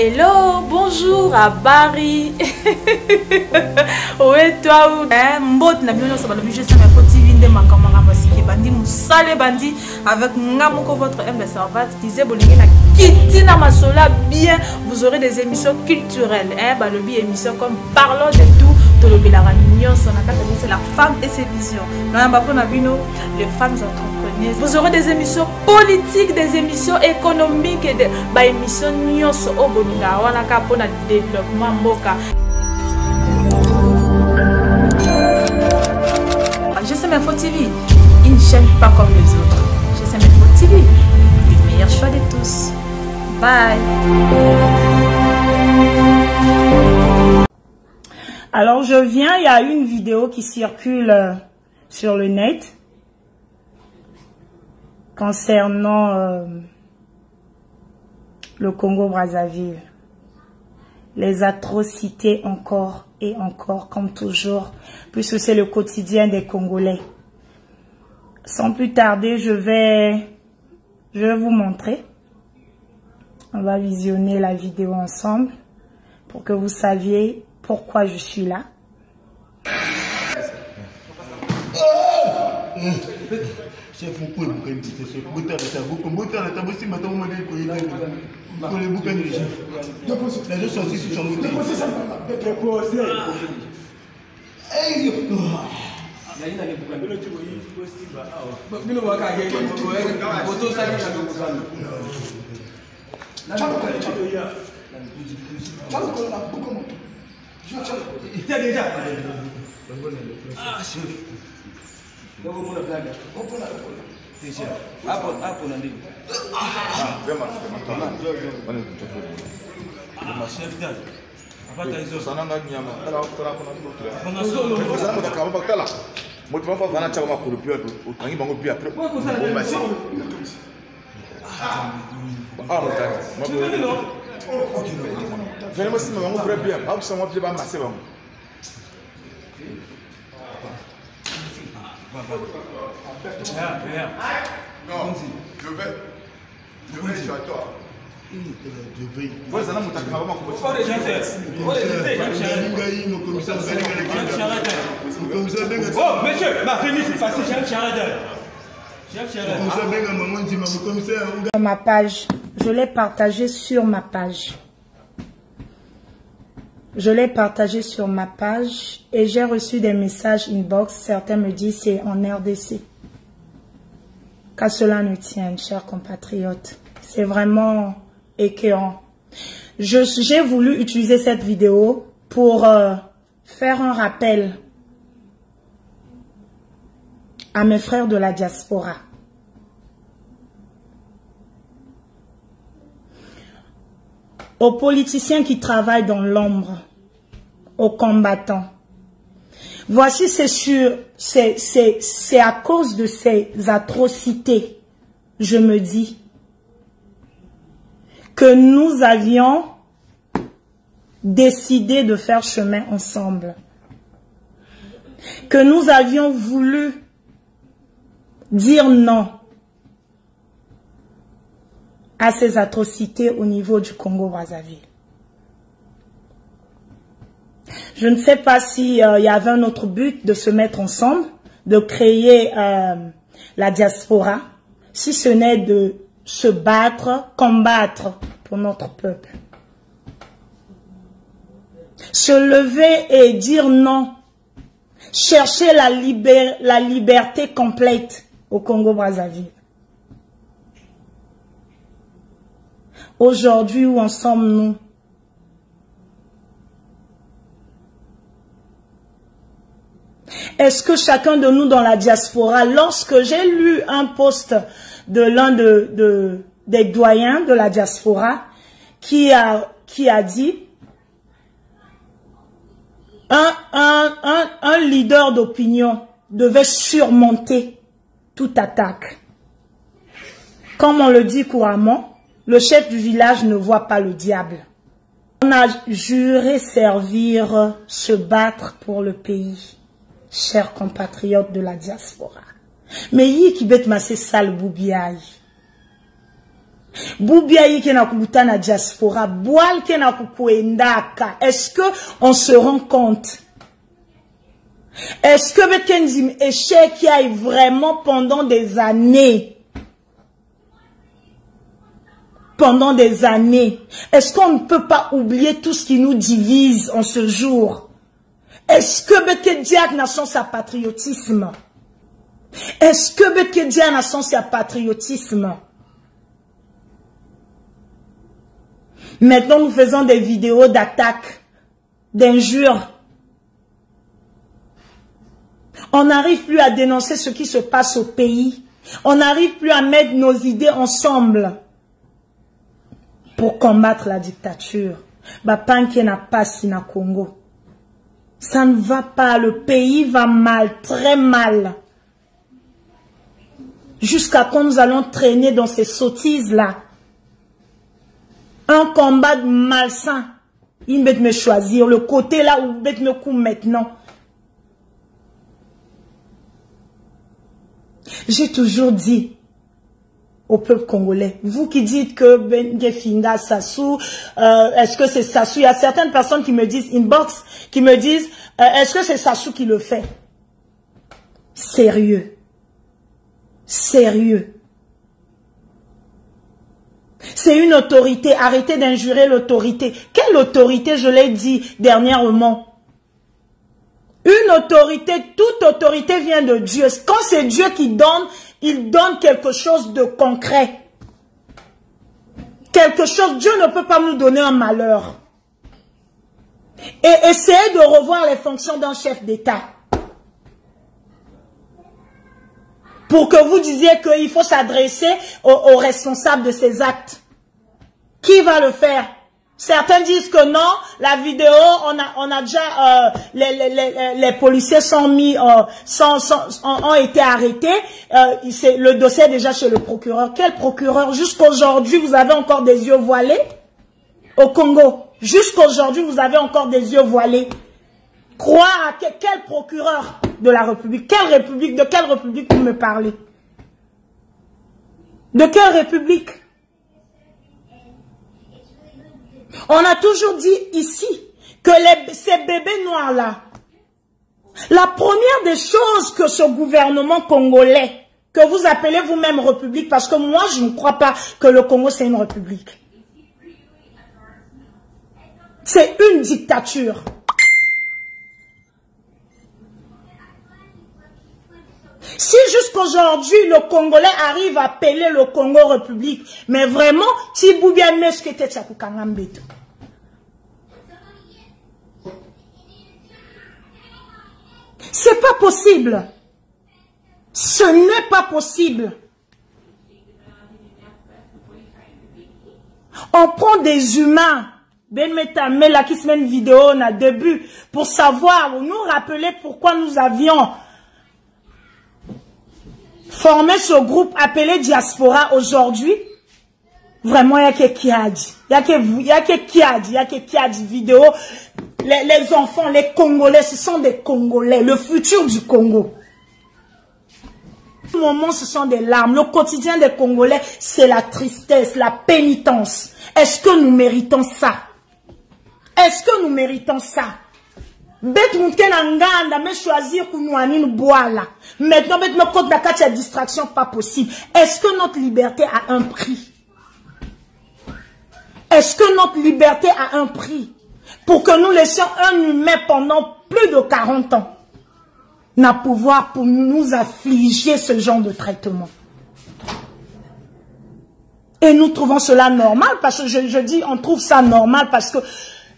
Hello, bonjour à Barry. Ouais, toi, mbot na bien ça va le budget ça m'a petit vinde makamanga masiki bandi musale bandi avec ngamoko votre humble servante disait bolingi na kitina masola bien vous aurez des émissions culturelles bah le bi émission comme parlons de tout to le bilara nyonso na kata c'est la femme et ses visions na mbapo na bino les femmes entrepreneuses vous aurez des émissions politiques des émissions économiques et des bah émissions nyonso au bolinga wana ka pona développement mboka. GSM Info TV, une chaîne pas comme les autres. GSM Info TV, le meilleur choix de tous. Bye. Alors je viens, il y a une vidéo qui circule sur le net concernant le Congo-Brazzaville. Les atrocités encore et encore, comme toujours, puisque c'est le quotidien des Congolais. Sans plus tarder, je vais vous montrer. On va visionner la vidéo ensemble pour que vous saviez pourquoi je suis là. Non, je vais sur toi. Ma page, je l'ai partagé sur ma page. Je l'ai partagé sur ma page et j'ai reçu des messages inbox. Certains me disent c'est en RDC. Qu'à cela ne tienne, chers compatriotes. C'est vraiment écœurant. J'ai voulu utiliser cette vidéo pour faire un rappel à mes frères de la diaspora. Aux politiciens qui travaillent dans l'ombre, aux combattants. Voici, c'est à cause de ces atrocités, je me dis, que nous avions décidé de faire chemin ensemble. Que nous avions voulu dire non à ces atrocités au niveau du Congo-Brazzaville. Je ne sais pas s'il y avait un autre but de se mettre ensemble, de créer la diaspora, si ce n'est de se battre, combattre pour notre peuple. Se lever et dire non. Chercher la liberté complète au Congo-Brazzaville. Aujourd'hui, où en sommes-nous? Est-ce que chacun de nous dans la diaspora, lorsque j'ai lu un post de l'un des doyens de la diaspora, qui a dit un leader d'opinion devait surmonter toute attaque. Comme on le dit couramment, le chef du village ne voit pas le diable. On a juré servir, se battre pour le pays. Chers compatriotes de la diaspora. Mais yi qui bête ma c'est sale boubiaille. Boubiaï qui na kubuta na diaspora, boal qui na kukuendaka. Est-ce que on se rend compte? Est-ce que Bekendim échec qui aille vraiment pendant des années? Pendant des années. Est-ce qu'on ne peut pas oublier tout ce qui nous divise en ce jour? Est-ce que Bekendiak n'a son sa patriotisme? Est-ce que Bekendiak n'a son sa patriotisme? Maintenant, nous faisons des vidéos d'attaques, d'injures. On n'arrive plus à dénoncer ce qui se passe au pays. On n'arrive plus à mettre nos idées ensemble pour combattre la dictature. Bapanki n'a pas si na Congo. Ça ne va pas. Le pays va mal, très mal. Jusqu'à quand nous allons traîner dans ces sottises-là. Un combat malsain. Il va me choisir le côté là où il va me couper maintenant. J'ai toujours dit au peuple congolais, vous qui dites que Bengefinga Sassou, est-ce que c'est Sassou? Il y a certaines personnes qui me disent, inbox, qui me disent, est-ce que c'est Sassou qui le fait? Sérieux. Sérieux. C'est une autorité. Arrêtez d'injurer l'autorité. Quelle autorité, je l'ai dit dernièrement? Une autorité, toute autorité vient de Dieu. Quand c'est Dieu qui donne, il donne quelque chose de concret. Quelque chose, Dieu ne peut pas nous donner un malheur. Et essayez de revoir les fonctions d'un chef d'État. Pour que vous disiez qu'il faut s'adresser aux responsables de ces actes. Qui va le faire? Certains disent que non, la vidéo, on a déjà, les policiers ont été arrêtés, le dossier est déjà chez le procureur. Quel procureur? Jusqu'aujourd'hui, vous avez encore des yeux voilés au Congo. Jusqu'aujourd'hui, vous avez encore des yeux voilés. Croire à quel procureur de la République? Quelle République? De quelle République vous me parlez? De quelle République? On a toujours dit ici que ces bébés noirs-là, la première des choses que ce gouvernement congolais, que vous appelez vous-même république, parce que moi je ne crois pas que le Congo c'est une république. C'est une dictature. Si jusqu'aujourd'hui le Congolais arrive à appeler le Congo république, mais vraiment, si vous bien ce que t'es c'est pas possible. Ce n'est pas possible. On prend des humains. Ben mais la qui se met une vidéo on a début pour savoir ou nous rappeler pourquoi nous avions formé ce groupe appelé Diaspora aujourd'hui. Vraiment, il y a que qui a dit. Il y a que qui a dit vidéo. Les enfants, les Congolais, ce sont des Congolais. Le futur du Congo. Au moment, ce sont des larmes. Le quotidien des Congolais, c'est la tristesse, la pénitence. Est-ce que nous méritons ça? Est-ce que nous méritons ça? Maintenant, la distraction, pas possible. Est-ce que notre liberté a un prix? Est-ce que notre liberté a un prix? Pour que nous laissions un humain pendant plus de 40 ans n'a pouvoir pour nous affliger ce genre de traitement. Et nous trouvons cela normal parce que je dis on trouve ça normal parce que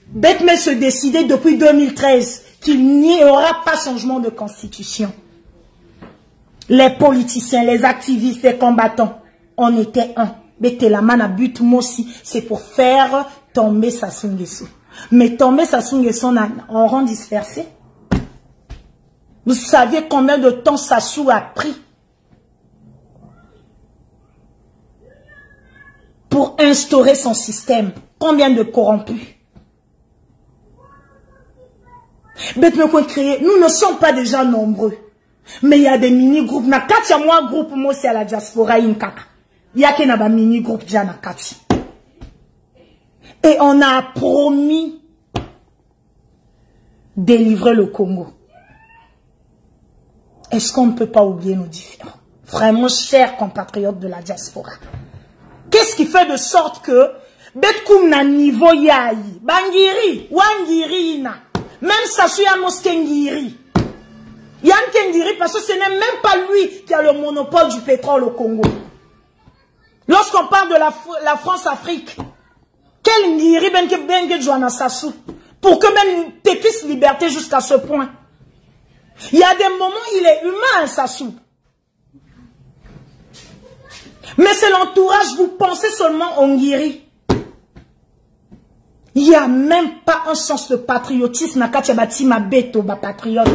Betme se décidait depuis 2013 qu'il n'y aura pas changement de constitution. Les politiciens, les activistes, les combattants, on était un. Betelamana but Mossi, c'est pour faire tomber Sassou Nguesso. Mais tomber Sassou Nguesso en rang dispersé. Vous saviez combien de temps Sassou a pris pour instaurer son système? Combien de corrompus? Nous ne sommes pas déjà nombreux. Mais il y a des mini-groupes. Moi, groupe, moi, c'est à la diaspora, Inkaka. Il y a qu'un mini groupe Diana Kati. Et on a promis délivrer le Congo. Est-ce qu'on ne peut pas oublier nos différends? Vraiment, chers compatriotes de la diaspora. Qu'est-ce qui fait de sorte que Betkoum na niveau yaï, Bangiri, Wangiri na, même Sasuya Moskengiri, Yann Kendiri, parce que ce n'est même pas lui qui a le monopole du pétrole au Congo. Lorsqu'on parle de la France-Afrique, quel Ngiri Benke Joana Sassou, pour que Ben t'épuisse liberté jusqu'à ce point. Il y a des moments où il est humain, Sassou. Mais c'est l'entourage, vous pensez seulement au Ngiri. Il n'y a même pas un sens de patriotisme. Ma beto, patriote,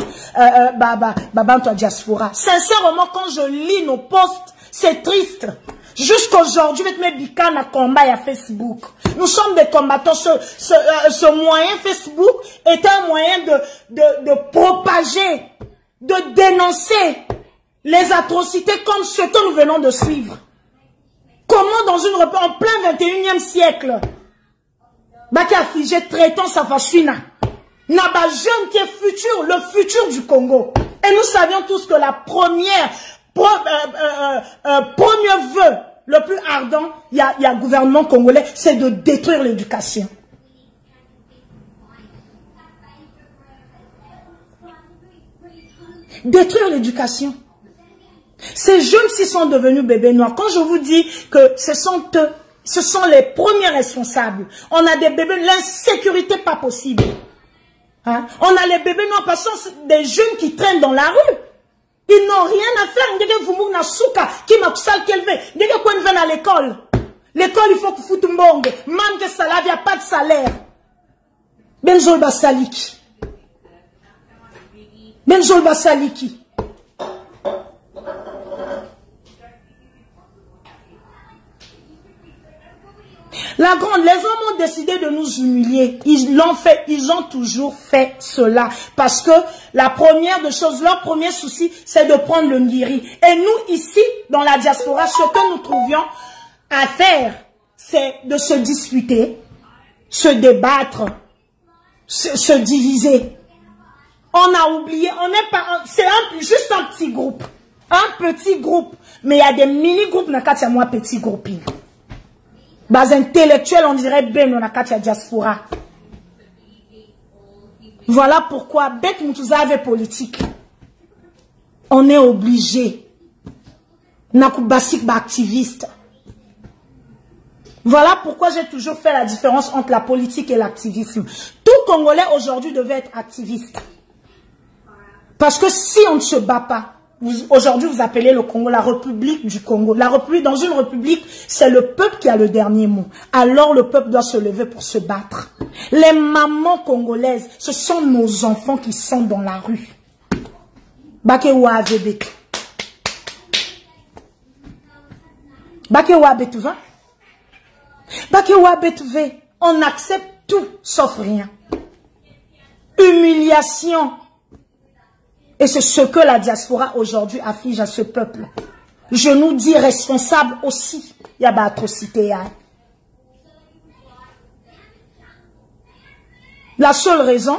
diaspora. Sincèrement, quand je lis nos posts, c'est triste. Jusqu'aujourd'hui, mes bicans à combat à Facebook. Nous sommes des combattants. Ce moyen Facebook est un moyen de propager, de dénoncer les atrocités comme ce que nous venons de suivre. Comment dans en plein 21e siècle, Baki a figé traitant sa fachina. Naba jeune qui est futur, le futur du Congo. Et nous savions tous que la premier vœu, le plus ardent, il y a le gouvernement congolais, c'est de détruire l'éducation. Détruire l'éducation. Ces jeunes s'y sont devenus bébés noirs. Quand je vous dis que ce sont eux, ce sont les premiers responsables. On a des bébés, l'insécurité pas possible. Hein? On a les bébés noirs parce que c'est des jeunes qui traînent dans la rue. Ils n'ont rien à faire. Vous na souka qui m'a sal qu'elle Dès que quand viennent à l'école, l'école il faut que foute un bong. Même que ça il n'y a pas de salaire. Benzol Basaliki. Benzol Basaliki. La grande, les hommes ont décidé de nous humilier. Ils l'ont fait, ils ont toujours fait cela. Parce que la première des choses, leur premier souci, c'est de prendre le Ngiri. Et nous, ici, dans la diaspora, ce que nous trouvions à faire, c'est de se disputer, se débattre, se diviser. On a oublié, on n'est pas, c'est juste un petit groupe. Un petit groupe. Mais il y a des mini-groupes, n'a qu'à moi petit groupe. Bas intellectuel, on dirait ben on a katia diaspora. Voilà pourquoi bête moutouzavé politique. On est obligé. Nakoubasik ba activiste. Voilà pourquoi j'ai toujours fait la différence entre la politique et l'activisme. Tout Congolais aujourd'hui devait être activiste. Parce que si on ne se bat pas, aujourd'hui, vous appelez le Congo la République du Congo. La République, dans une République, c'est le peuple qui a le dernier mot. Alors le peuple doit se lever pour se battre. Les mamans congolaises, ce sont nos enfants qui sont dans la rue. Bakewa Avebek. Bakewa Betouva. Bakewa Betouve. On accepte tout sauf rien. Humiliation. Et c'est ce que la diaspora aujourd'hui afflige à ce peuple. Je nous dis responsable aussi. Il y a des atrocités. La seule raison,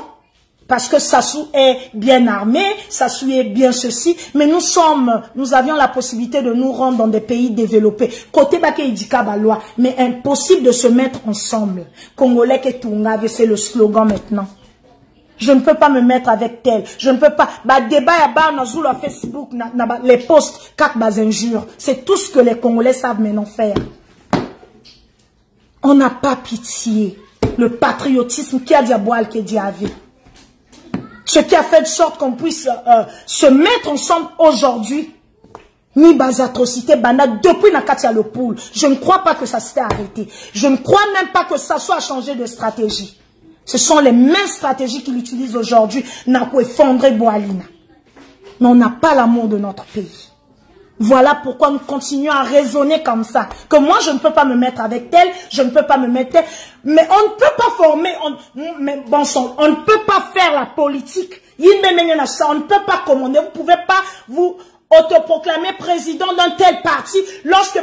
parce que Sassou est bien armé, Sassou est bien ceci, mais nous avions la possibilité de nous rendre dans des pays développés. Côté Baké Idika Balois, mais impossible de se mettre ensemble. Congolais qui Tungave, c'est le slogan maintenant. Je ne peux pas me mettre avec tel. Je ne peux pas. Débat sur Facebook, les posts, quatre injures. C'est tout ce que les Congolais savent maintenant faire. On n'a pas pitié. Le patriotisme qui a diaboal qui diavé. Ce qui a fait de sorte qu'on puisse se mettre ensemble aujourd'hui. Ni bas atrocités, depuis Nakatia le pool. Je ne crois pas que ça s'était arrêté. Je ne crois même pas que ça soit changé de stratégie. Ce sont les mêmes stratégies qu'il utilise aujourd'hui. Nako effondrer Boalina. Mais on n'a pas l'amour de notre pays. Voilà pourquoi nous continuons à raisonner comme ça. Que moi, je ne peux pas me mettre avec tel, je ne peux pas me mettre tel. Mais on ne peut pas former, on ne peut pas faire la politique. On ne peut pas commander. Vous ne pouvez pas vous autoproclamé président d'un tel parti, lorsque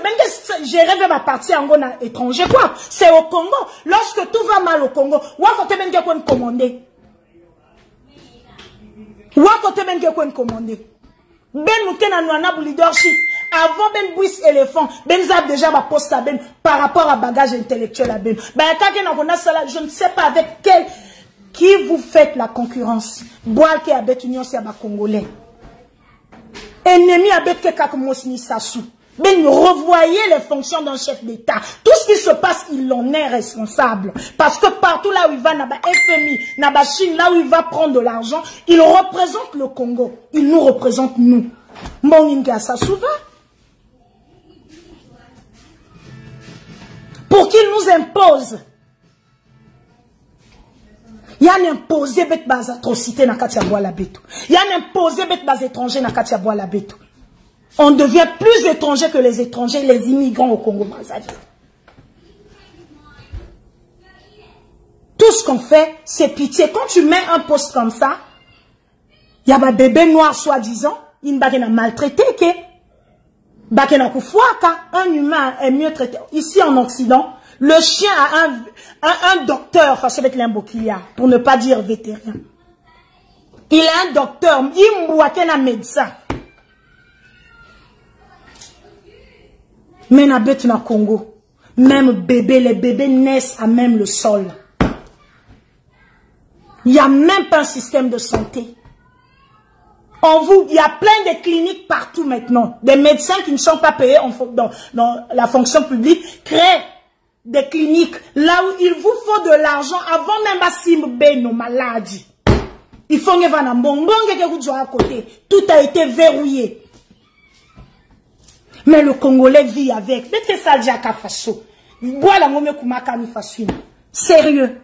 j'ai rêvé ma partie en Ghana étranger, quoi. C'est au Congo. Lorsque tout va mal au Congo, ou à côté même qu'on commandé. Ou à côté même qu'on commandé. Ben Moukena Nouana leadership. Avant Ben Bouis éléphant, Ben Zab déjà ma poste à Ben par rapport à bagage intellectuel à Ben. Ben je ne sais pas avec quel qui vous faites la concurrence. Boal qui a bet union c'est à Congolais. Ennemi à bet que Kakmos ni Sassou. Ben revoyez les fonctions d'un chef d'État. Tout ce qui se passe, il en est responsable. Parce que partout là où il va, Naba FMI, Naba Chine, là où il va prendre de l'argent, il représente le Congo. Il nous représente nous. Moninga Sassou va. Pour qu'il nous impose. Il y a un imposé bête bas atrocité na Katia Bois la Beto. Il y a un imposé bête bas étranger na Katia Bois la Beto. On devient plus étrangers que les étrangers, les immigrants au Congo Brazzaville. Tout ce qu'on fait, c'est pitié. Quand tu mets un poste comme ça, il y a un bébé noir soi-disant, il va être maltraité, un humain est mieux traité. Ici en Occident, le chien a un docteur, enfin, c'est pour ne pas dire vétérinaire. Il a un docteur, il a un médecin. Mais na bête na Congo, même bébé, les bébés naissent à même le sol. Il n'y a même pas un système de santé. Il y a plein de cliniques partout maintenant. Des médecins qui ne sont pas payés dans la fonction publique créent des cliniques là où il vous faut de l'argent avant même à simber nos maladies. Il faut que vous à côté. Tout a été verrouillé. Mais le Congolais vit avec. Mettez ça Diaka Faso. Bois la momé kumaka mi faswin. Sérieux.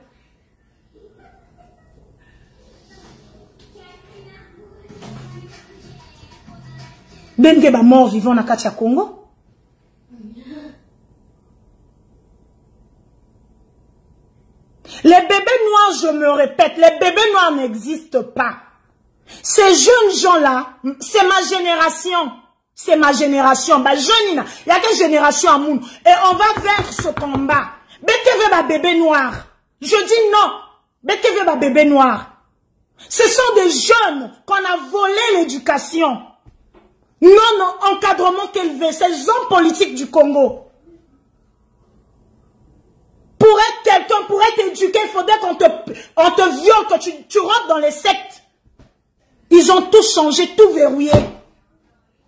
Benge ba mort vivant na Katia Congo. Les bébés noirs, je me répète, les bébés noirs n'existent pas. Ces jeunes gens-là, c'est ma génération. C'est ma génération. Bah, jeune, il y a quelle génération à Moun. Et on va vers ce combat. Bête ma bébé noir. Je dis non. Bête ma bébé noir. Ce sont des jeunes qu'on a volé l'éducation. Non, encadrement qu'élevé. Ces hommes politiques du Congo. Pour être quelqu'un, pour être éduqué, il faudrait qu'on te viole, que tu rentres dans les sectes. Ils ont tout changé, tout verrouillé.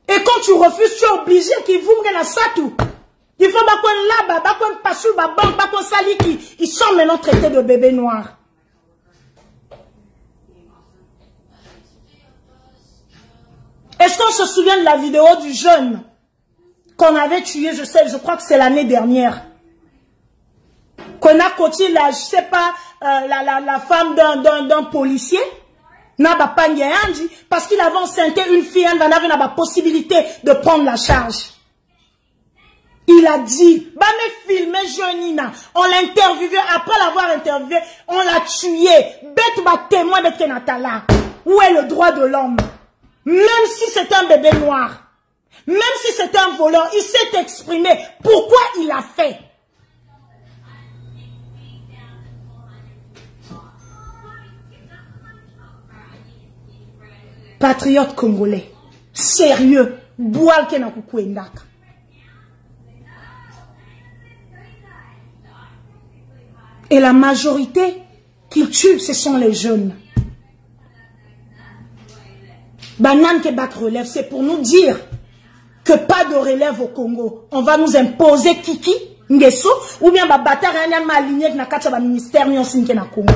Et quand tu refuses, tu es obligé qu'ils vous mettent ça tout. Il faut ils sont maintenant traités de bébés noirs. Est-ce qu'on se souvient de la vidéo du jeune qu'on avait tué, je crois que c'est l'année dernière. Qu'on a coté la, je sais pas, la femme d'un policier. Parce qu'il avait enceinté une fille, elle avait la possibilité de prendre la charge. Il a dit, bah me filmer Jeunina, on l'a interviewé, après l'avoir interviewé, on l'a tué. Bête ma témoin, bête Kenatala. Où est le droit de l'homme? Même si c'est un bébé noir, même si c'est un voleur, il s'est exprimé. Pourquoi il a fait? Patriote congolais, sérieux, boal ke na kukuendaka. Et la majorité qui tue, ce sont les jeunes. Banane ke bak relève, c'est pour nous dire que pas de relève au Congo. On va nous imposer Kiki, Ngeso, ou bien Babata Ranyan ma aligné na kacha ba ministère ni onsinke na Congo.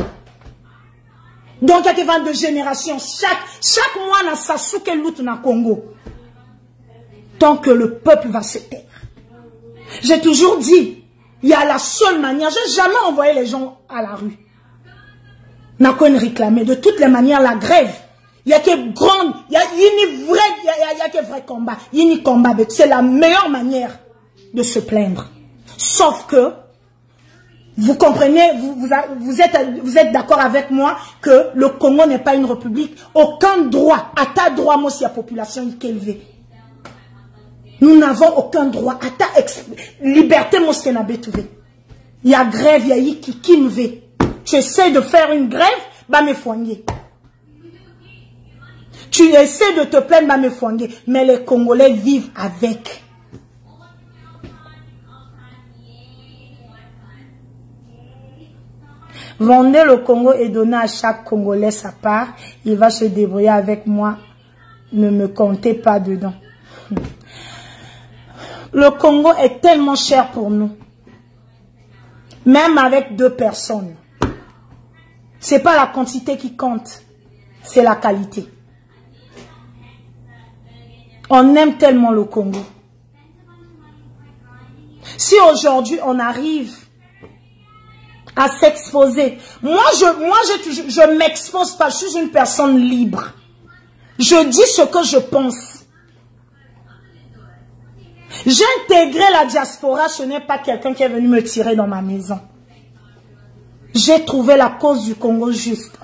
Donc, il y a 22 générations. Chaque mois, on a Sasuke lutte dans le Congo. Tant que le peuple va se taire. J'ai toujours dit, il y a la seule manière. Je n'ai jamais envoyé les gens à la rue. N'a qu'à réclamer. De toutes les manières, la grève. Il y a que grande, il y a que vrai combat. Il y a combat. C'est la meilleure manière de se plaindre. Sauf que, vous comprenez, vous êtes d'accord avec moi que le Congo n'est pas une république. Aucun droit, à ta droit, moi, si la population est élevée. Nous n'avons aucun droit. À ta liberté, mon skenabe trouvé. Il y a grève, il y a qui me veut. Tu essaies de faire une grève, bah me foigner. Tu essaies de te plaindre, bah me foigner. Mais les Congolais vivent avec. Vendez le Congo et donnez à chaque Congolais sa part. Il va se débrouiller avec moi. Ne me comptez pas dedans. Le Congo est tellement cher pour nous. Même avec 2 personnes. C'est pas la quantité qui compte. C'est la qualité. On aime tellement le Congo. Si aujourd'hui on arrive à s'exposer. Moi, je m'expose pas. Je suis une personne libre. Je dis ce que je pense. J'ai intégré la diaspora. Ce n'est pas quelqu'un qui est venu me tirer dans ma maison. J'ai trouvé la cause du Congo juste.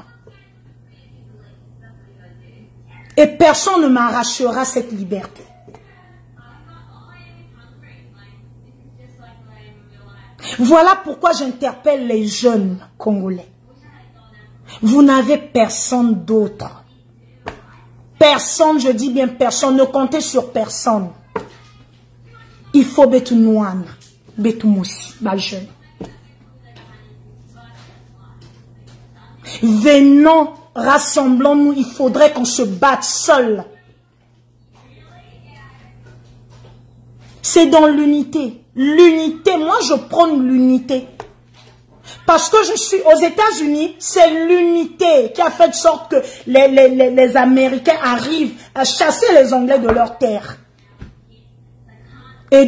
Et personne ne m'arrachera cette liberté. Voilà pourquoi j'interpelle les jeunes Congolais. Vous n'avez personne d'autre. Personne, je dis bien personne. Ne comptez sur personne. Il faut Betunouane, Betoumoussi, ma jeune. Venons, rassemblons-nous. Il faudrait qu'on se batte seul. C'est dans l'unité. L'unité, moi je prône l'unité. Parce que je suis aux États-Unis, c'est l'unité qui a fait de sorte que les Américains arrivent à chasser les Anglais de leur terre. Et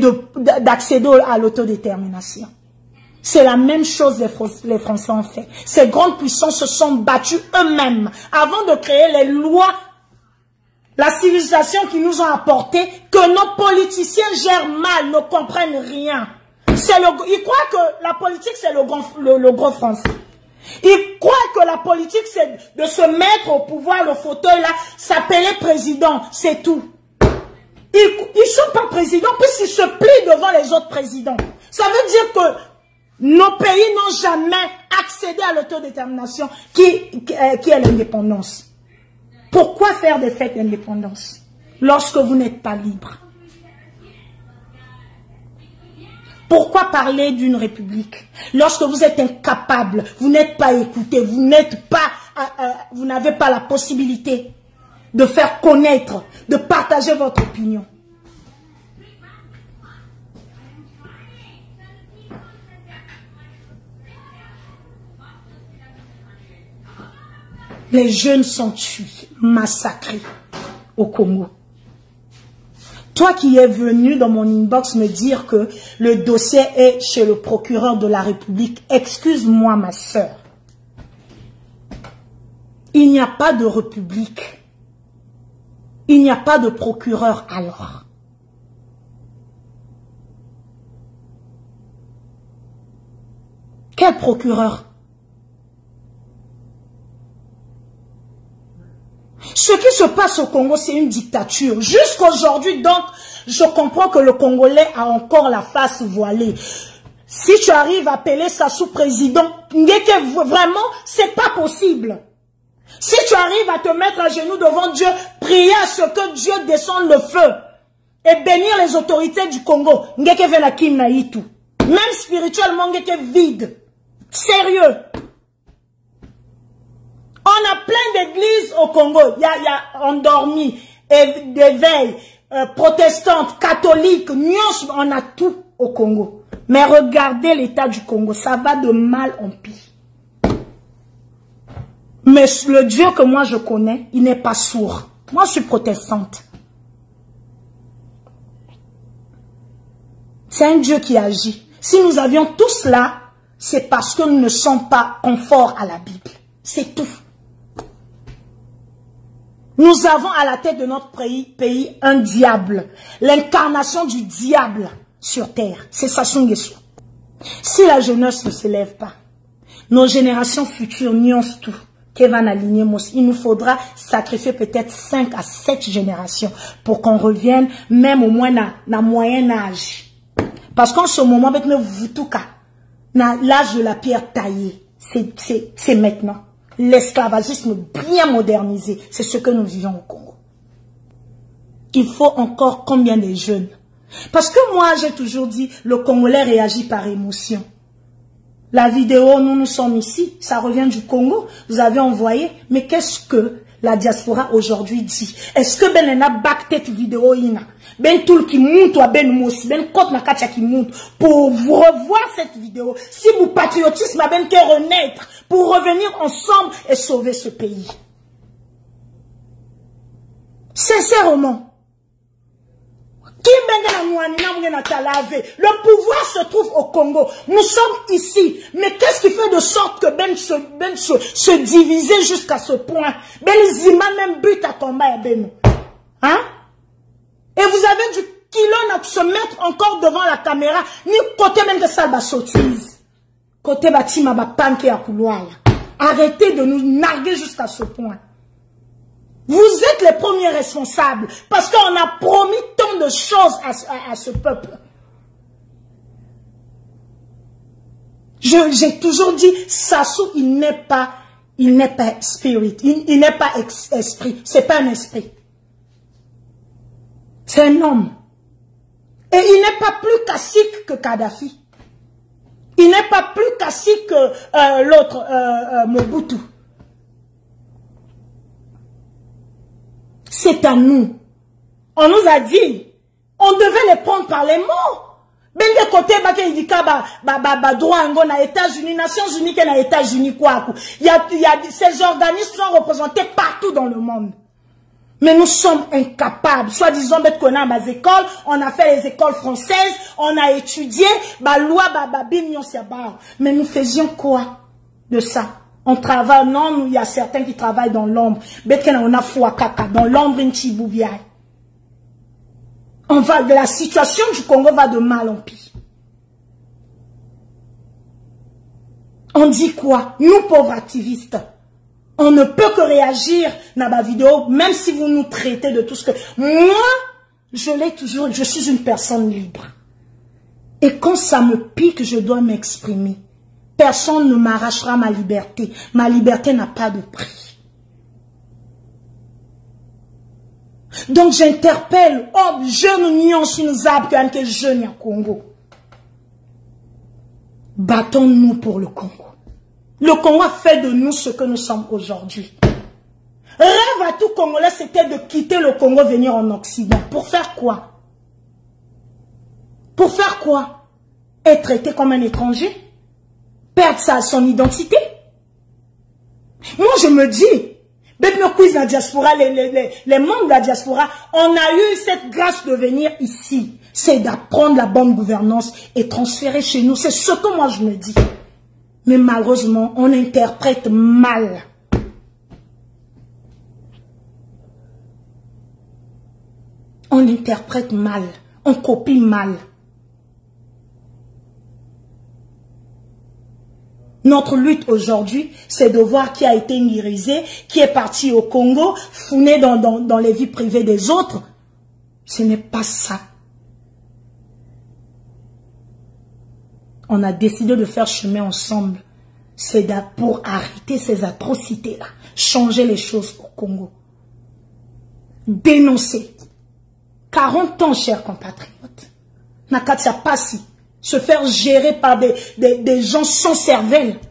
d'accéder à l'autodétermination. C'est la même chose les Français ont fait. Ces grandes puissances se sont battues eux-mêmes avant de créer les lois. La civilisation qui nous ont apporté, que nos politiciens gèrent mal, ne comprennent rien. Ils croient que la politique, c'est le gros français. Ils croient que la politique, c'est de se mettre au pouvoir, le fauteuil là, s'appeler président, c'est tout. Ils ne sont pas présidents, puisqu'ils se plient devant les autres présidents. Ça veut dire que nos pays n'ont jamais accédé à l'autodétermination qui est l'indépendance. Pourquoi faire des fêtes d'indépendance lorsque vous n'êtes pas libre? Pourquoi parler d'une république lorsque vous êtes incapable, vous n'êtes pas écouté, vous n'avez pas la possibilité de faire connaître, de partager votre opinion? Les jeunes sont tués, massacrés au Congo. Toi qui es venu dans mon inbox me dire que le dossier est chez le procureur de la République, excuse-moi ma sœur. Il n'y a pas de République. Il n'y a pas de procureur alors. Quel procureur? Ce qui se passe au Congo, c'est une dictature. Jusqu'aujourd'hui, donc, je comprends que le Congolais a encore la face voilée. Si tu arrives à appeler ça sous-président, vraiment, c'est pas possible. Si tu arrives à te mettre à genoux devant Dieu, prier à ce que Dieu descende le feu et bénir les autorités du Congo, même spirituellement, vide. Sérieux. On a plein d'églises au Congo. Il y a endormi, d'éveil, protestantes, catholiques, on a tout au Congo. Mais regardez l'état du Congo, ça va de mal en pis. Mais le Dieu que moi je connais, il n'est pas sourd. Moi je suis protestante. C'est un Dieu qui agit. Si nous avions tout cela, c'est parce que nous ne sommes pas conformes à la Bible. C'est tout. Nous avons à la tête de notre pays un diable. L'incarnation du diable sur terre. C'est Sassou Nguesso. Si la jeunesse ne se lève pas, nos générations futures nuancent tout. qui va aligner. Il nous faudra sacrifier peut-être 5 à 7 générations pour qu'on revienne même au moins dans moyen âge. Parce qu'en ce moment, avec nous, tout cas, l'âge de la pierre taillée, c'est maintenant. L'esclavagisme bien modernisé, c'est ce que nous vivons au Congo. Il faut encore combien de jeunes? Parce que moi, j'ai toujours dit, le Congolais réagit par émotion. La vidéo, nous sommes ici, ça revient du Congo, vous avez envoyé, mais qu'est-ce que la diaspora aujourd'hui dit? Est-ce que ben a back cette vidéo ina? Ben tout qui monte ou ben mosi, ben côte na katia qui monte pour vous revoir cette vidéo. Si vous patriotisme a ben que renaître pour revenir ensemble et sauver ce pays. Sincèrement. Le pouvoir se trouve au Congo. Nous sommes ici. Mais qu'est-ce qui fait de sorte que Ben se diviser jusqu'à ce point? Ben les imams même but à combat Ben. Hein? Et vous avez du kilo à se mettre encore devant la caméra. Ni côté même de ça, sottise. Côté bâtiment, panke à couloir. Arrêtez de nous narguer jusqu'à ce point. Vous êtes les premiers responsables parce qu'on a promis tant de choses à ce peuple. J'ai toujours dit, Sassou, il n'est pas spirit, il n'est pas esprit, c'est pas un esprit. C'est un homme. Et il n'est pas plus cacique que Kadhafi. Il n'est pas plus cacique que l'autre, Mobutu. C'est à nous. On nous a dit, on devait les prendre par les mots. Ben de côté, droit en États-Unis, Nations Unies, qu'est États-Unis, quoi. Il y a ces organismes sont représentés partout dans le monde. Mais nous sommes incapables. Soi-disant, qu'on a des écoles, on a fait les écoles françaises, on a étudié, loi, mais nous faisions quoi de ça? On travaille, non, il y a certains qui travaillent dans l'ombre. On a foi caca, dans l'ombre, la situation du Congo va de mal en pire. On dit quoi? Nous, pauvres activistes, on ne peut que réagir dans ma vidéo, même si vous nous traitez de tout ce que... Moi, je l'ai toujours, je suis une personne libre. Et quand ça me pique, je dois m'exprimer. Personne ne m'arrachera ma liberté. Ma liberté n'a pas de prix. Donc j'interpelle, jeunes unions sur nous arbres que jeunes au Congo. Battons-nous pour le Congo. Le Congo a fait de nous ce que nous sommes aujourd'hui. Rêve à tout Congolais, c'était de quitter le Congo, venir en Occident. Pour faire quoi? Pour faire quoi? Être traité comme un étranger? Perdre son identité? Moi, je me dis, la diaspora, les membres de la diaspora, on a eu cette grâce de venir ici. C'est d'apprendre la bonne gouvernance et transférer chez nous. C'est ce que moi, je me dis. Mais malheureusement, on interprète mal. On interprète mal. On copie mal. Notre lutte aujourd'hui, c'est de voir qui a été ingérisé, qui est parti au Congo, founé dans les vies privées des autres. Ce n'est pas ça. On a décidé de faire chemin ensemble. C'est pour arrêter ces atrocités-là. Changer les choses au Congo. Dénoncer. 40 ans, chers compatriotes. Nakatia Passi. Se faire gérer par des gens sans cervelle.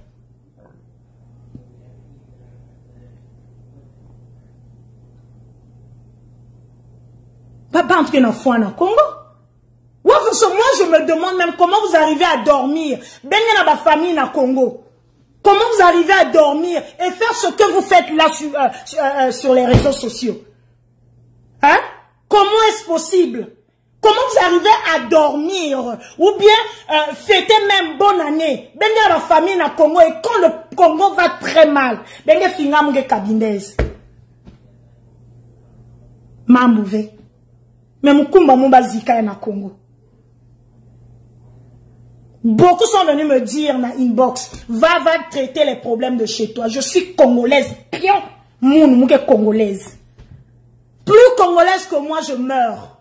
Pas entrer dans foi dans le Congo. Moi, je me demande même comment vous arrivez à dormir. Ben, il y a ma famille dans le Congo. Comment vous arrivez à dormir et faire ce que vous faites là sur les réseaux sociaux? Hein? Comment est-ce possible? Comment vous arrivez à dormir ou bien fêter même bonne année? Ben, il y a la famille dans le Congo et quand le Congo va très mal, ben, il y a finalement des cabinets. Mamouvé. Mais Mukumba Mumba Zika est dans le Congo. Beaucoup sont venus me dire dans inbox, va traiter les problèmes de chez toi. Je suis congolaise. Pion, moun congolaise. Plus congolaise que moi, je meurs.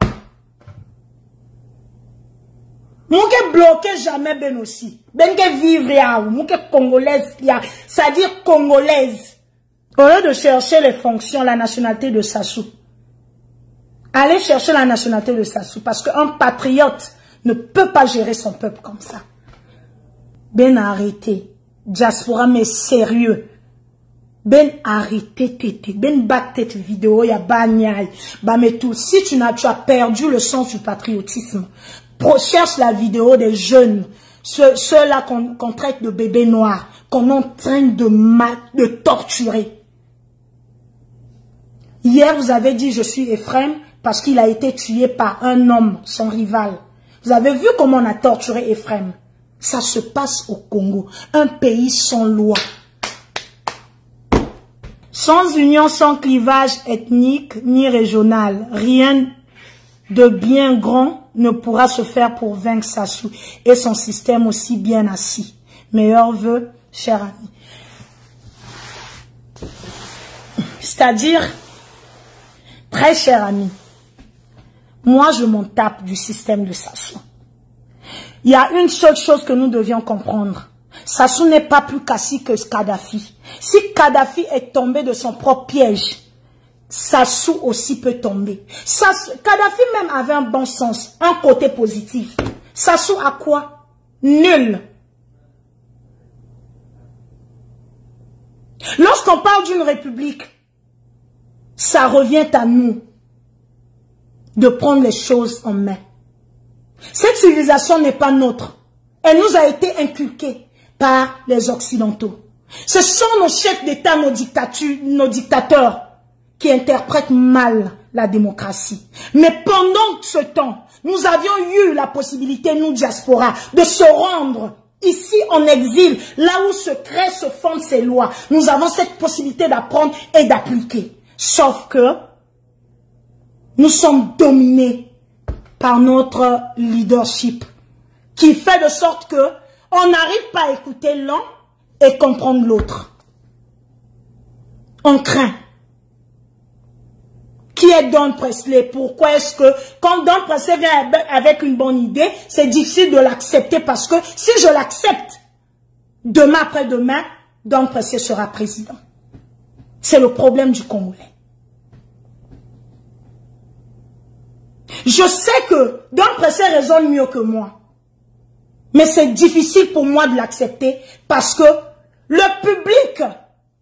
Mouke bloqué jamais ben aussi. Ben que vivre ya ou mouke congolaise ya, c'est-à-dire congolaise. Au lieu de chercher les fonctions, la nationalité de Sassou. Allez chercher la nationalité de Sassou parce qu'un patriote ne peut pas gérer son peuple comme ça. Ben arrêtez. Diaspora mais sérieux. Ben arrêtez tété. Ben bat tête vidéo ya bagnaille. Bah mais tout. Si tu as perdu le sens du patriotisme, cherche la vidéo des jeunes, ceux-là qu'on traite de bébés noirs, qu'on est en train de torturer. Hier, vous avez dit je suis Ephraim parce qu'il a été tué par un homme, son rival. Vous avez vu comment on a torturé Ephraim? Ça se passe au Congo, un pays sans loi. Sans union, sans clivage ethnique ni régional, rien de bien grand ne pourra se faire pour vaincre Sassou et son système aussi bien assis. Meilleurs vœux, cher ami. C'est-à-dire, très cher ami, moi je m'en tape du système de Sassou. Il y a une seule chose que nous devions comprendre. Sassou n'est pas plus cassé que Kadhafi. Si Kadhafi est tombé de son propre piège, Sassou aussi peut tomber. Kadhafi même avait un bon sens, un côté positif. Sassou a quoi? Nul. Lorsqu'on parle d'une république, ça revient à nous de prendre les choses en main. Cette civilisation n'est pas nôtre. Elle nous a été inculquée par les Occidentaux. Ce sont nos chefs d'État, nos dictateurs qui interprètent mal la démocratie. Mais pendant ce temps, nous avions eu la possibilité, nous diaspora, de se rendre ici en exil, là où se créent, se fondent ces lois. Nous avons cette possibilité d'apprendre et d'appliquer. Sauf que nous sommes dominés par notre leadership qui fait de sorte que on n'arrive pas à écouter l'un et comprendre l'autre. On craint. Qui est Don Presley? Pourquoi est-ce que quand Don Presley vient avec une bonne idée, c'est difficile de l'accepter parce que si je l'accepte, demain après-demain, Don Presley sera président. C'est le problème du Congolais. Je sais que Don Presley raisonne mieux que moi. Mais c'est difficile pour moi de l'accepter parce que le public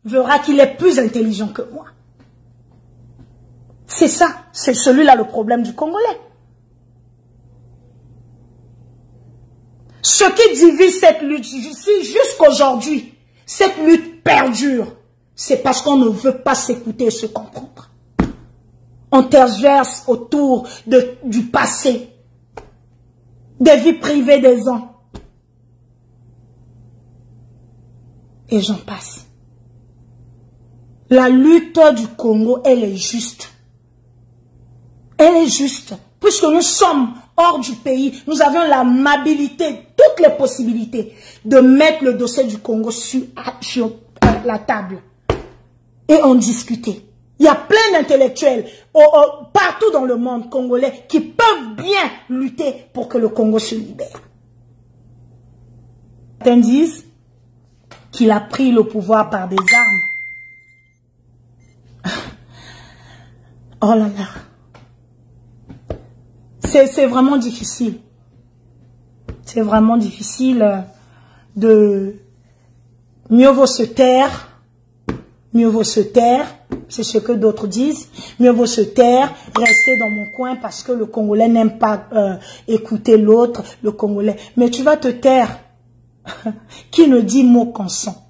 verra qu'il est plus intelligent que moi. C'est ça, c'est celui-là le problème du Congolais. Ce qui divise cette lutte, jusqu'aujourd'hui, cette lutte perdure, c'est parce qu'on ne veut pas s'écouter et se comprendre. On tergiverse autour du passé, des vies privées des gens. Et j'en passe. La lutte du Congo, elle est juste. Elle est juste. Puisque nous sommes hors du pays, nous avons l'amabilité, toutes les possibilités de mettre le dossier du Congo sur la table. Et en discuter. Il y a plein d'intellectuels partout dans le monde congolais qui peuvent bien lutter pour que le Congo se libère. Certains disent qu'il a pris le pouvoir par des armes. Oh là là. C'est vraiment difficile. C'est vraiment difficile de... Mieux vaut se taire. Mieux vaut se taire. C'est ce que d'autres disent. Mieux vaut se taire, rester dans mon coin parce que le Congolais n'aime pas écouter l'autre, le Congolais. Mais tu vas te taire. Qui ne dit mot consent?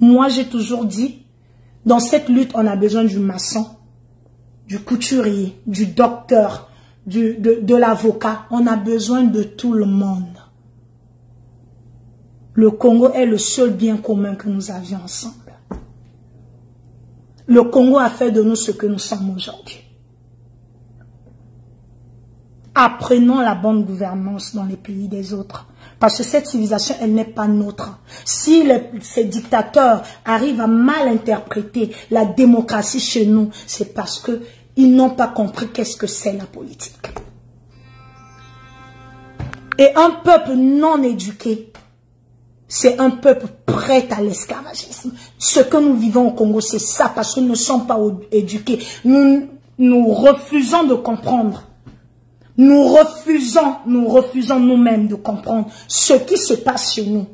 Moi, j'ai toujours dit, dans cette lutte, on a besoin du maçon, du couturier, du docteur, de l'avocat. On a besoin de tout le monde. Le Congo est le seul bien commun que nous avions ensemble. Le Congo a fait de nous ce que nous sommes aujourd'hui. Apprenons la bonne gouvernance dans les pays des autres. Parce que cette civilisation, elle n'est pas nôtre. Si ces dictateurs arrivent à mal interpréter la démocratie chez nous, c'est parce qu'ils n'ont pas compris qu'est-ce que c'est la politique. Et un peuple non éduqué, c'est un peuple prêt à l'esclavagisme. Ce que nous vivons au Congo, c'est ça, parce que nous ne sommes pas éduqués. Nous refusons de comprendre. Nous refusons nous-mêmes de comprendre ce qui se passe chez nous.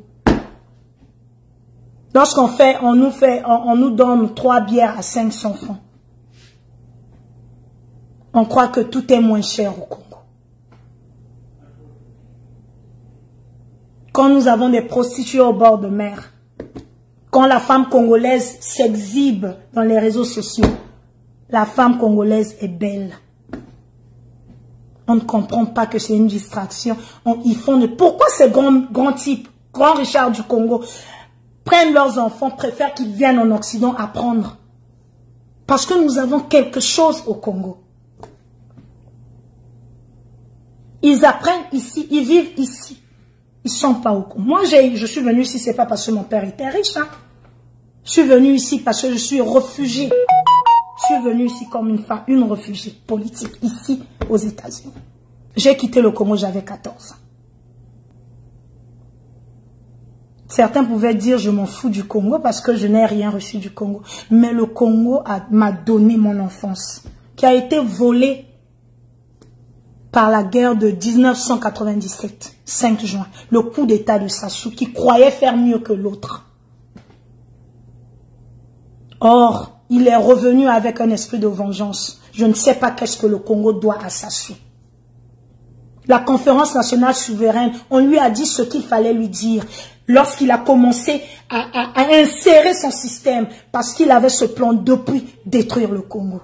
Lorsqu'on on nous donne 3 bières à 500 francs. On croit que tout est moins cher au Congo. Quand nous avons des prostituées au bord de mer, quand la femme congolaise s'exhibe dans les réseaux sociaux, la femme congolaise est belle. On ne comprend pas que c'est une distraction. Pourquoi ces grands types, grands Richard du Congo, prennent leurs enfants, préfèrent qu'ils viennent en Occident apprendre? Parce que nous avons quelque chose au Congo. Ils apprennent ici, ils vivent ici. Ils ne sont pas au Congo. Moi, je suis venue ici, c'est pas parce que mon père était riche. Hein. Je suis venue ici parce que je suis réfugiée. Je suis venue ici comme une femme, une réfugiée politique, ici aux États-Unis. J'ai quitté le Congo, j'avais 14 ans. Certains pouvaient dire je m'en fous du Congo parce que je n'ai rien reçu du Congo. Mais le Congo m'a donné mon enfance, qui a été volée par la guerre de 1997, 5 juin, le coup d'état de Sassou, qui croyait faire mieux que l'autre. Or, il est revenu avec un esprit de vengeance. Je ne sais pas qu'est-ce que le Congo doit à Sassou. La conférence nationale souveraine, on lui a dit ce qu'il fallait lui dire lorsqu'il a commencé à insérer son système, parce qu'il avait ce plan depuis détruire le Congo.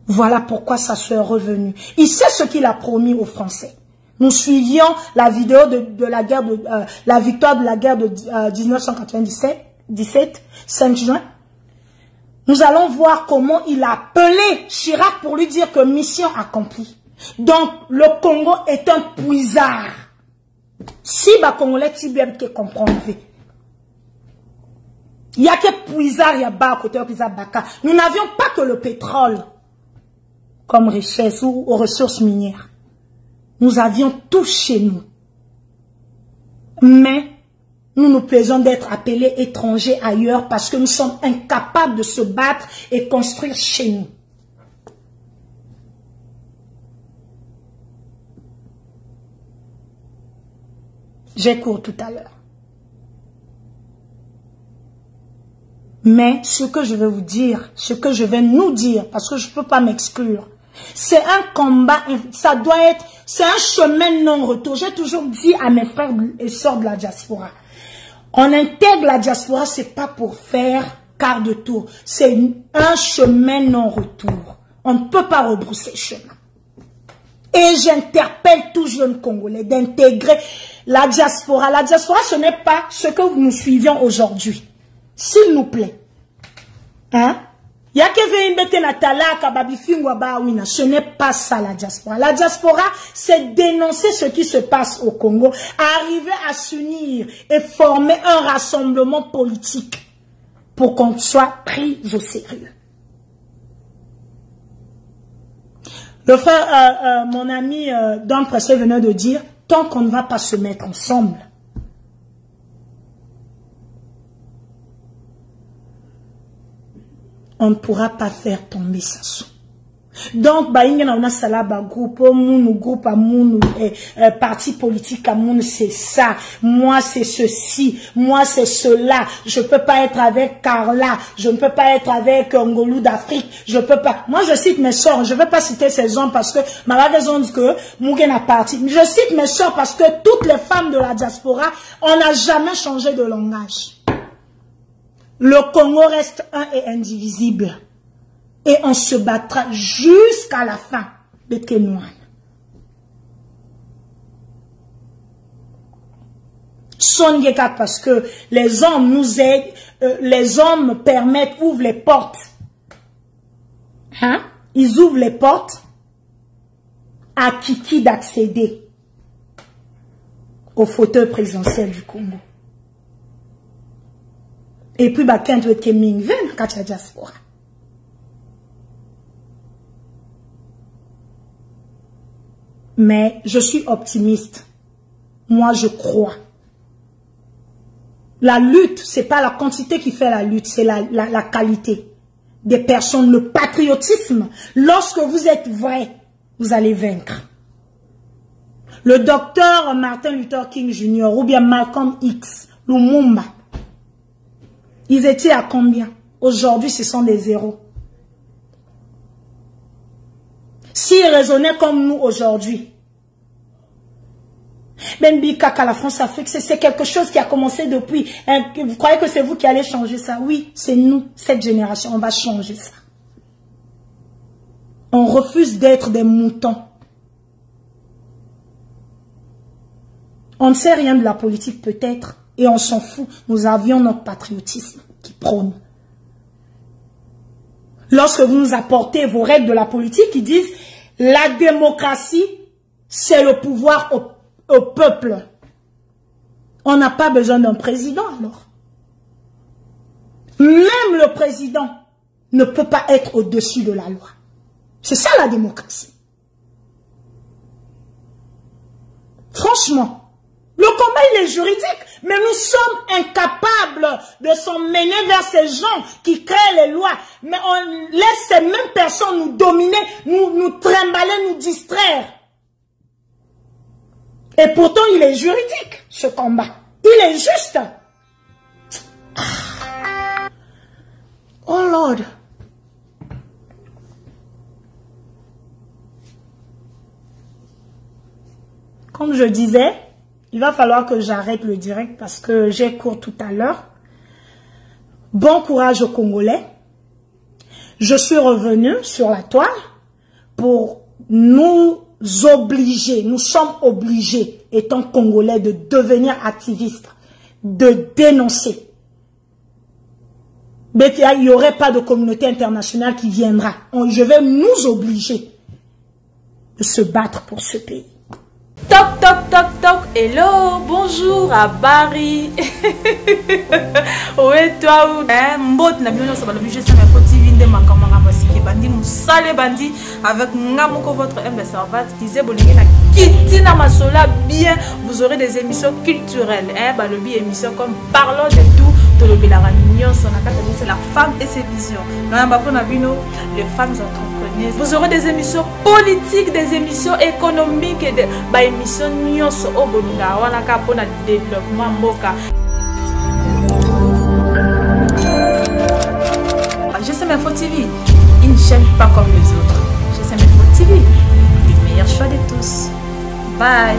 Voilà pourquoi Sassou est revenu. Il sait ce qu'il a promis aux Français. Nous suivions la vidéo de la guerre la victoire de la guerre de 1997, 5 juin. Nous allons voir comment il a appelé Chirac pour lui dire que mission accomplie. Donc, le Congo est un puisard. Si les Congolais tibiem qui comprennent. Il y a que puisard, il y a bas côté puisard baka. Nous n'avions pas que le pétrole comme richesse ou aux ressources minières. Nous avions tout chez nous. Mais nous nous plaisons d'être appelés étrangers ailleurs parce que nous sommes incapables de se battre et construire chez nous. J'ai cours tout à l'heure. Mais ce que je vais vous dire, ce que je vais nous dire, parce que je ne peux pas m'exclure, c'est un combat, ça doit être, c'est un chemin non-retour. J'ai toujours dit à mes frères et sœurs de la diaspora, on intègre la diaspora, c'est pas pour faire quart de tour, c'est un chemin non-retour. On ne peut pas rebrousser chemin. Et j'interpelle tout jeune Congolais d'intégrer la diaspora. La diaspora, ce n'est pas ce que nous suivions aujourd'hui. S'il nous plaît. Hein? Ce n'est pas ça la diaspora. La diaspora, c'est dénoncer ce qui se passe au Congo, arriver à s'unir et former un rassemblement politique pour qu'on soit pris au sérieux. Le frère, mon ami Don Pressé venait de dire, tant qu'on ne va pas se mettre ensemble, on ne pourra pas faire tomber Sassou. Donc, on a salaba groupe, groupe parti politique à c'est ça. Moi, c'est ceci. Moi, c'est cela. Je peux pas être avec Carla. Je ne peux pas être avec Ngolou d'Afrique. Je peux pas. Moi, je cite mes soeurs. Je ne vais pas citer ces hommes parce que ma raison dit que Mougen a parti. Je cite mes soeurs parce que toutes les femmes de la diaspora, on n'a jamais changé de langage. Le Congo reste un et indivisible. Et on se battra jusqu'à la fin de Kenouane. Sonyekat parce que les hommes nous aident, les hommes permettent, ouvrent les portes. Hein? ils ouvrent les portes à Kiki d'accéder au fauteuil présidentiel du Congo. Et puis, quand tu es Mingven, quand tu as diaspora. Mais je suis optimiste. Moi, je crois. La lutte, c'est pas la quantité qui fait la lutte, c'est la qualité des personnes, le patriotisme. Lorsque vous êtes vrai, vous allez vaincre. Le docteur Martin Luther King Jr. ou bien Malcolm X, Lumumba, ils étaient à combien? Aujourd'hui, ce sont des zéros. S'ils raisonnaient comme nous aujourd'hui, même Bikaka, la France-Afrique, c'est quelque chose qui a commencé depuis. Vous croyez que c'est vous qui allez changer ça? Oui, c'est nous, cette génération, on va changer ça. On refuse d'être des moutons. On ne sait rien de la politique peut-être, et on s'en fout. Nous avions notre patriotisme qui prône. Lorsque vous nous apportez vos règles de la politique qui disent la démocratie, c'est le pouvoir au peuple. On n'a pas besoin d'un président alors. Même le président ne peut pas être au-dessus de la loi. C'est ça la démocratie. Franchement, le combat il est juridique, mais nous sommes incapables de s'en mener vers ces gens qui créent les lois. Mais on laisse ces mêmes personnes nous dominer, nous trimballer, nous distraire. Et pourtant, il est juridique, ce combat. Il est juste. Oh Lord. Comme je disais, il va falloir que j'arrête le direct parce que j'ai cours tout à l'heure. Bon courage aux Congolais. Je suis revenu sur la toile pour nous obliger, nous sommes obligés, étant Congolais, de devenir activistes, de dénoncer. Mais il n'y aurait pas de communauté internationale qui viendra. Je vais nous obliger de se battre pour ce pays. Toc, toc, toc, toc. Hello, bonjour à Barry. Ouais, toi, mbot na bino sabalo bijou ça me petit vinde makamanga basiki bandi musale bandi avec Ngamoko votre humble servante disait bolingi na kiti na masola bien, vous aurez des émissions culturelles balobi émissions comme parlons de tout. C'est la femme et ses visions. Les femmes entrepreneuses. Vous aurez des émissions politiques, des émissions économiques et des émissions nyonso au bolinga wana ka pona développement mboka. GSM Info TV, une chaîne pas comme les autres. GSM Info TV, le meilleur choix de tous. Bye.